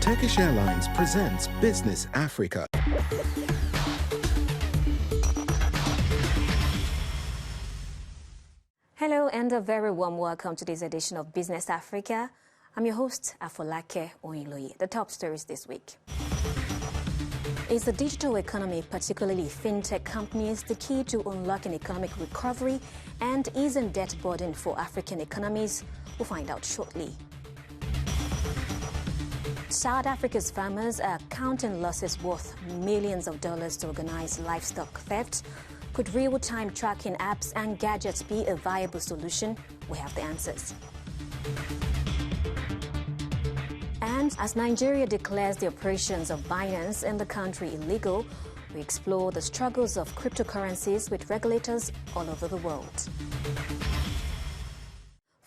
Turkish Airlines presents Business Africa. Hello and a very warm welcome to this edition of Business Africa. I'm your host, Afolake Oinloye. The top stories this week. Is the digital economy, particularly fintech companies, the key to unlocking economic recovery and easing debt burden for African economies? We'll find out shortly. South Africa's farmers are counting losses worth millions of dollars to organize livestock theft. Could real-time tracking apps and gadgets be a viable solution? We have the answers. And as Nigeria declares the operations of Binance in the country illegal, we explore the struggles of cryptocurrencies with regulators all over the world.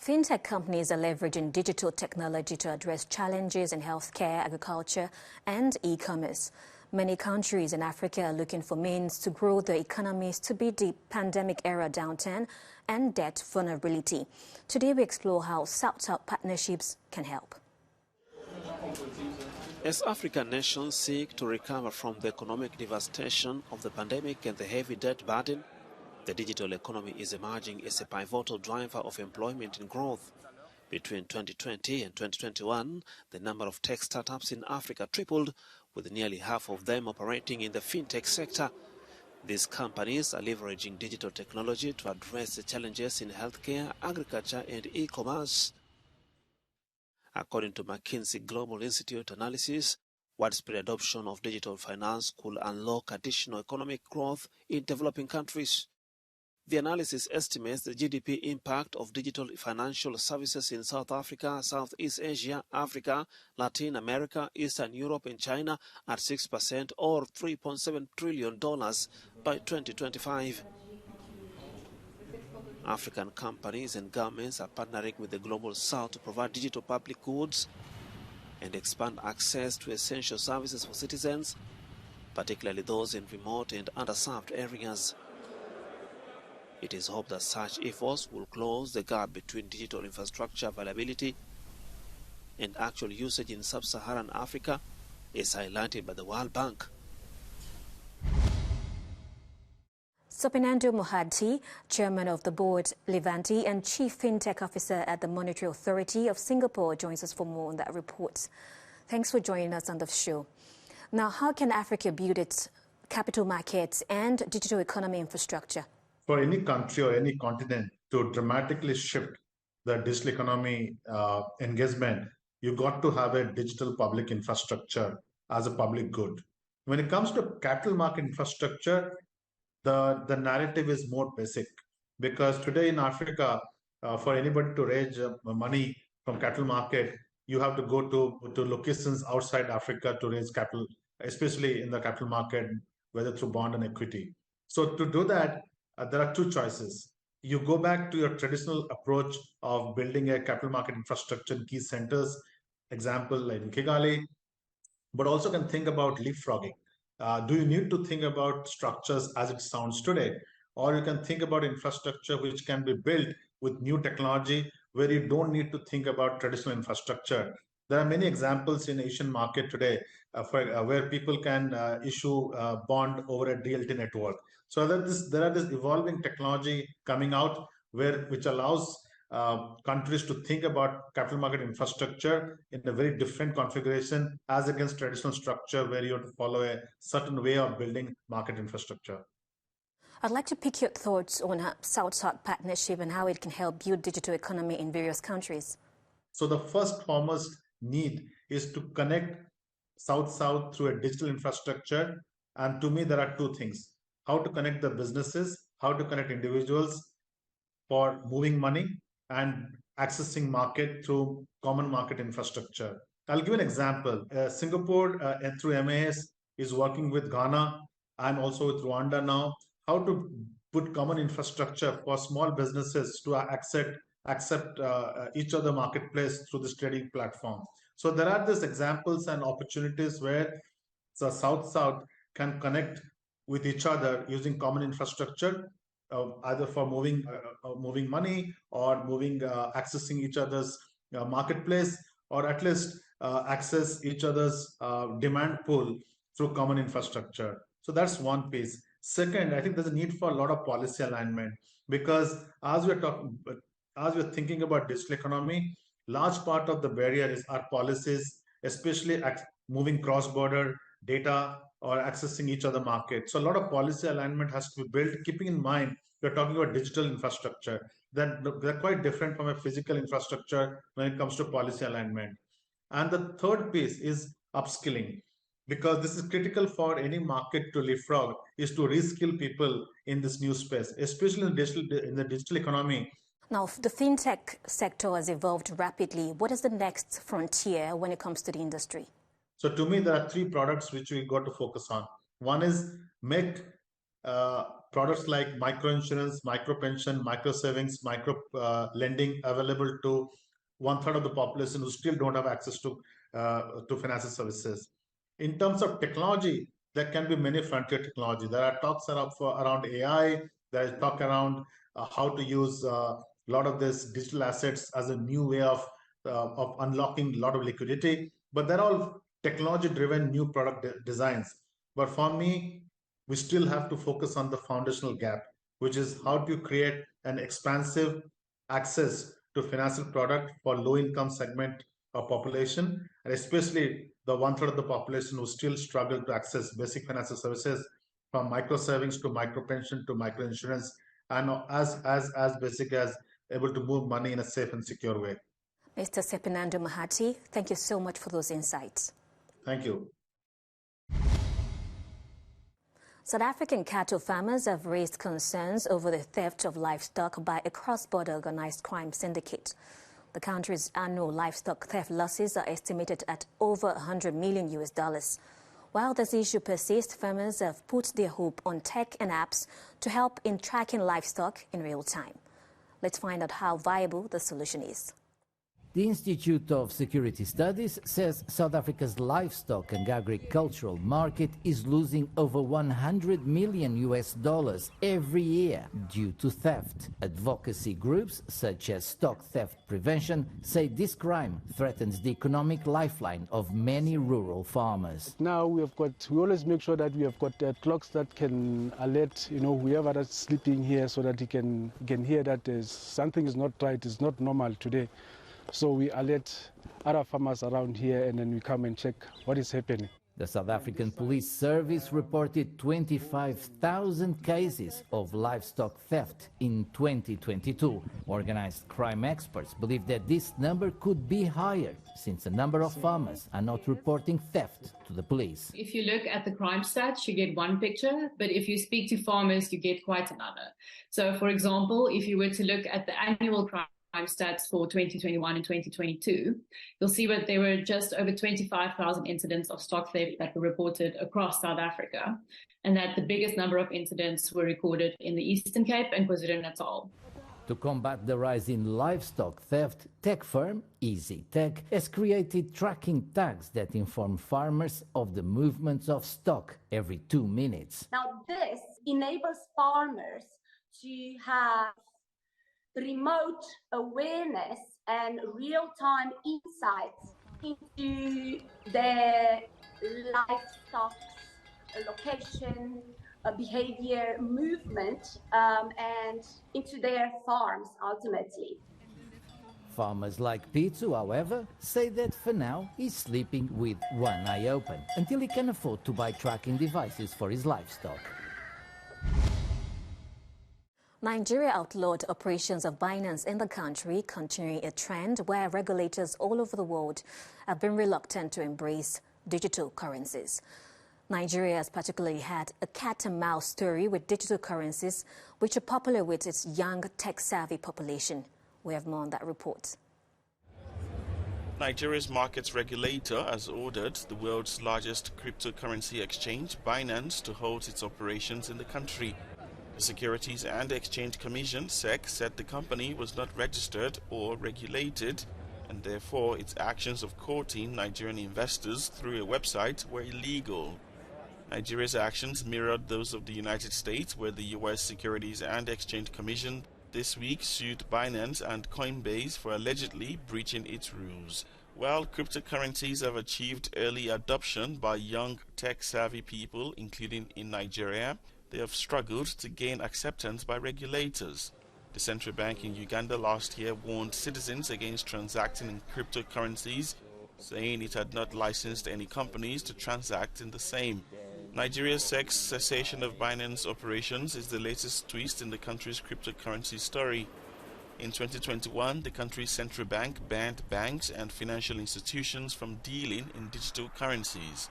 FinTech companies are leveraging digital technology to address challenges in healthcare, agriculture, and e-commerce. Many countries in Africa are looking for means to grow their economies to beat the pandemic-era downturn and debt vulnerability. Today, we explore how South-South partnerships can help. As African nations seek to recover from the economic devastation of the pandemic and the heavy debt burden, the digital economy is emerging as a pivotal driver of employment and growth. Between 2020 and 2021, the number of tech startups in Africa tripled, with nearly half of them operating in the fintech sector. These companies are leveraging digital technology to address the challenges in healthcare, agriculture, and e-commerce. According to McKinsey Global Institute analysis, widespread adoption of digital finance could unlock additional economic growth in developing countries. The analysis estimates the GDP impact of digital financial services in South Africa, Southeast Asia, Africa, Latin America, Eastern Europe, and China at 6% or $3.7 trillion by 2025. African companies and governments are partnering with the Global South to provide digital public goods and expand access to essential services for citizens, particularly those in remote and underserved areas. It is hoped that such efforts will close the gap between digital infrastructure availability and actual usage in sub-Saharan Africa, as highlighted by the World Bank. Sopinando Mohadti, Chairman of the Board, Levanti, and Chief FinTech Officer at the Monetary Authority of Singapore, joins us for more on that report. Thanks for joining us on the show. Now, how can Africa build its capital markets and digital economy infrastructure? For any country or any continent to dramatically shift the digital economy engagement, you got to have a digital public infrastructure as a public good. When it comes to capital market infrastructure, the narrative is more basic, because today in Africa, for anybody to raise money from capital market, you have to go to locations outside Africa to raise capital, especially in the capital market, whether through bond and equity. So to do that, there are two choices. You go back to your traditional approach of building a capital market infrastructure in key centers, example like in Kigali, but also can think about leapfrogging. Do you need to think about structures as it sounds today? Or you can think about infrastructure which can be built with new technology where you don't need to think about traditional infrastructure. There are many examples in Asian market today where people can issue a bond over a DLT network. So there are this evolving technology coming out which allows countries to think about capital market infrastructure in a very different configuration as against traditional structure where you have to follow a certain way of building market infrastructure. I'd like to pick your thoughts on a South-South partnership and how it can help build digital economy in various countries. So the first foremost need is to connect South-South through a digital infrastructure. And to me, there are two things: how to connect the businesses, how to connect individuals for moving money, and accessing market through common market infrastructure. I'll give an example. Singapore through MAS is working with Ghana and also with Rwanda now, how to put common infrastructure for small businesses to accept each other marketplace through this trading platform. So there are these examples and opportunities where the South-South can connect with each other using common infrastructure, either for moving money or accessing each other's marketplace, or at least access each other's demand pool through common infrastructure. So that's one piece. Second, I think there's a need for a lot of policy alignment, because as we're thinking about digital economy, large part of the barrier is our policies, especially moving cross-border data or accessing each other market. So a lot of policy alignment has to be built, keeping in mind we're talking about digital infrastructure. They're quite different from a physical infrastructure when it comes to policy alignment. And the third piece is upskilling, because this is critical for any market to leapfrog, is to reskill people in this new space, especially in the digital economy. Now, the fintech sector has evolved rapidly. What is the next frontier when it comes to the industry? So to me, there are three products which we got to focus on. One is make products like micro insurance, micro pension, micro savings, micro lending available to 1/3 of the population who still don't have access to financial services. In terms of technology, there can be many frontier technology. There are talks around AI. There is talk around how to use a lot of these digital assets as a new way of unlocking a lot of liquidity. But they're all technology-driven new product designs. But for me, we still have to focus on the foundational gap, which is how to create an expansive access to financial product for low-income segment of population, and especially the 1/3 of the population who still struggle to access basic financial services, from micro savings to micro pension to micro insurance, and as basic as able to move money in a safe and secure way. Mr. Sepinando Mahati, thank you so much for those insights. Thank you. South African cattle farmers have raised concerns over the theft of livestock by a cross-border organized crime syndicate. The country's annual livestock theft losses are estimated at over $100 million. While this issue persists, farmers have put their hope on tech and apps to help in tracking livestock in real time. Let's find out how viable the solution is. The Institute of Security Studies says South Africa's livestock and agricultural market is losing over $100 million every year due to theft. Advocacy groups such as Stock Theft Prevention say this crime threatens the economic lifeline of many rural farmers. Now we always make sure that we have got clocks that can alert, whoever that's sleeping here, so that he can hear that something is not right, it's not normal today. So we alert other farmers around here, and then we come and check what is happening. The South African Police Service reported 25,000 cases of livestock theft in 2022. Organized crime experts believe that this number could be higher, since a number of farmers are not reporting theft to the police. If you look at the crime stats, you get one picture, but if you speak to farmers, you get quite another. So, for example, if you were to look at the annual crime stats for 2021 and 2022, you'll see that there were just over 25,000 incidents of stock theft that were reported across South Africa, and that the biggest number of incidents were recorded in the Eastern Cape and KwaZulu-Natal. To combat the rise in livestock theft, tech firm EasyTech has created tracking tags that inform farmers of the movements of stock every 2 minutes. Now, this enables farmers to have remote awareness and real-time insights into their livestock location, behavior, movement, and into their farms ultimately. Farmers like Pitsu, however, say that for now he's sleeping with one eye open until he can afford to buy tracking devices for his livestock. Nigeria outlawed operations of Binance in the country, continuing a trend where regulators all over the world have been reluctant to embrace digital currencies. Nigeria has particularly had a cat-and-mouse story with digital currencies, which are popular with its young, tech-savvy population. We have more on that report. Nigeria's markets regulator has ordered the world's largest cryptocurrency exchange, Binance, to halt its operations in the country. The Securities and Exchange Commission, SEC, said the company was not registered or regulated, and therefore its actions of courting Nigerian investors through a website were illegal. Nigeria's actions mirrored those of the United States, where the U.S. Securities and Exchange Commission this week sued Binance and Coinbase for allegedly breaching its rules. While cryptocurrencies have achieved early adoption by young tech-savvy people, including in Nigeria, they have struggled to gain acceptance by regulators. The central bank in Uganda last year warned citizens against transacting in cryptocurrencies, saying it had not licensed any companies to transact in the same. Nigeria's cessation of Binance operations is the latest twist in the country's cryptocurrency story. In 2021, the country's central bank banned banks and financial institutions from dealing in digital currencies.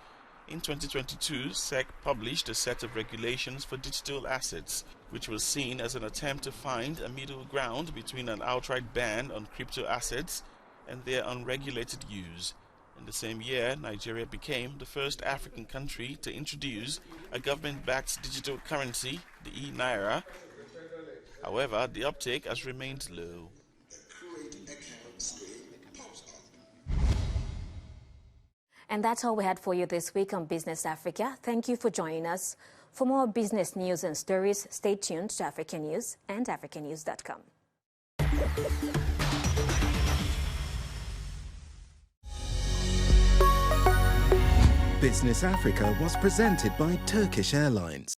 In 2022, SEC published a set of regulations for digital assets, which was seen as an attempt to find a middle ground between an outright ban on crypto assets and their unregulated use. In the same year, Nigeria became the first African country to introduce a government-backed digital currency, the e-Naira. However, the uptake has remained low. And that's all we had for you this week on Business Africa. Thank you for joining us. For more business news and stories, stay tuned to African News and Africanews.com. Business Africa was presented by Turkish Airlines.